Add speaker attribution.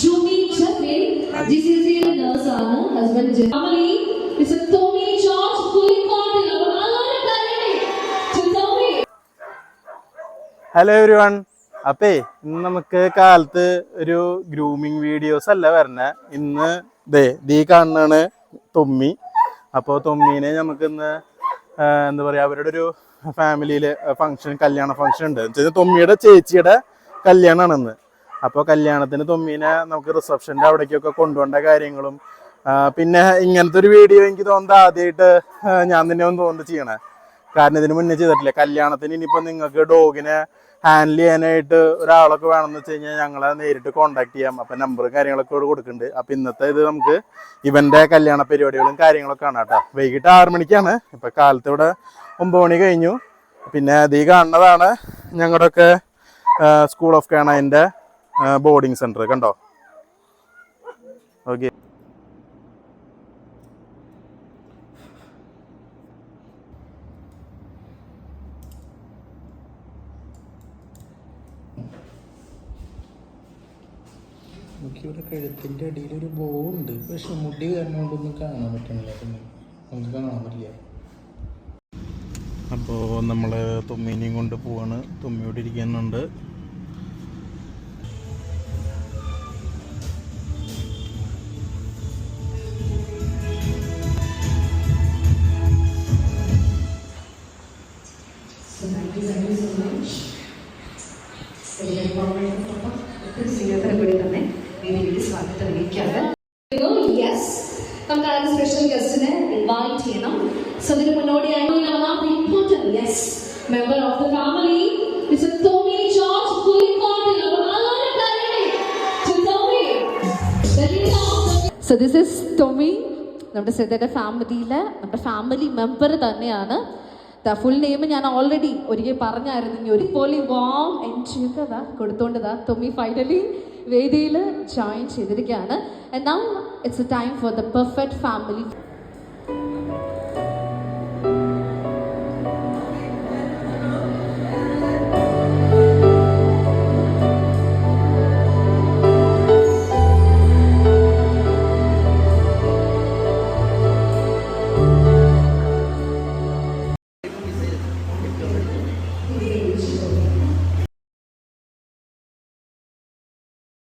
Speaker 1: Jumi Chakri, GCC nurse ആണ് husband family is a Tommy George Pulikkottil.
Speaker 2: Hello every one. അപ്പേ ഇന്ന് നമുക്ക് കാലത്ത് ഒരു ഗ്രൂമിങ് വീഡിയോസ് അല്ല വരണേ. ഇന്ന് ദീ കാണുന്നതാണ് തൊമ്മി. അപ്പോൾ തൊമ്മീനെ നമുക്കിന്ന് എന്താ പറയുക, അവരുടെ ഒരു ഫാമിലിയിൽ ഫംഗ്ഷൻ, കല്യാണ ഫംഗ്ഷൻ ഉണ്ട്. തൊമ്മിയുടെ ചേച്ചിയുടെ കല്യാണമാണ് ഇന്ന്. അപ്പോൾ കല്യാണത്തിന് തൊമ്മീനെ നമുക്ക് റിസപ്ഷൻ്റെ അവിടേക്കൊക്കെ കൊണ്ടുപോകേണ്ട കാര്യങ്ങളും പിന്നെ ഇങ്ങനത്തെ ഒരു വീഡിയോ എനിക്ക് തോന്നുന്നത് ആദ്യമായിട്ട് ഞാൻ തന്നെ ഒന്ന് തോന്നുന്നത് ചെയ്യണേ. കാരണം ഇതിന് മുന്നേ ചെയ്തിട്ടില്ല. കല്യാണത്തിന് ഇനിയിപ്പോൾ നിങ്ങൾക്ക് ഡോഗിനെ ഹാൻഡിൽ ചെയ്യാനായിട്ട് ഒരാളൊക്കെ വേണമെന്ന് വെച്ച് കഴിഞ്ഞാൽ ഞങ്ങളെ നേരിട്ട് കോൺടാക്ട് ചെയ്യാം. അപ്പം നമ്പറും കാര്യങ്ങളൊക്കെ ഇവിടെ കൊടുക്കുന്നുണ്ട്. അപ്പം ഇന്നത്തെ ഇത് നമുക്ക് ഇവൻ്റെ കല്യാണ പരിപാടികളും കാര്യങ്ങളൊക്കെ ആണ് കേട്ടോ. വൈകിട്ട് 6 മണിക്കാണ്. ഇപ്പം കാലത്ത് ഇവിടെ 9 മണി കഴിഞ്ഞു. പിന്നെ അത് കാണുന്നതാണ് ഞങ്ങളുടെയൊക്കെ സ്കൂൾ ഓഫ് കാനൈൻ്റെ ബോർഡിങ് സെൻറ്റർ. കണ്ടോ? ഓക്കെ.
Speaker 3: നമുക്കിവിടെ കഴുത്തിൻ്റെ അടിയിൽ ഒരു ബോ ഉണ്ട്, പക്ഷെ മുടി കാരണം കൊണ്ടൊന്നും കാണാൻ പറ്റണില്ല. പിന്നെ നമുക്ക് കാണാൻ പറ്റില്ല.
Speaker 2: അപ്പോൾ നമ്മൾ തുമ്മീനെയും കൊണ്ട് പോവാണ്. തുമ്മിയോട് ഇരിക്കുന്നുണ്ട്.
Speaker 1: നമുക്ക് ആ സ്പെഷ്യൽ ഗസ്റ്റിനെ ഇൻവൈറ്റ് ചെയ്യണം. സോ ഇതിന് മുന്നോടിയായി important guest member of the family mister Tommy George Pulikkottil.
Speaker 4: So this is Tommy, നമ്മുടെ സിദ്ധയുടെ ഫാമിലിയിലെ നമ്മുടെ ഫാമിലി മെമ്പർ തന്നെയാണ്. ഫുൾ നെയിം ഞാൻ ഓൾറെഡി ഒരിക്കൽ പറഞ്ഞായിരുന്നു. ഇനി ഒരു പോലെ വാം എൻട്രി ഒക്കെ കൊടുത്തോണ്ടതാ ടോമി ഫൈനലി വേദിയിൽ ജോയിൻ ചെയ്തിരിക്കുകയാണ്. And now it's a time for the perfect family.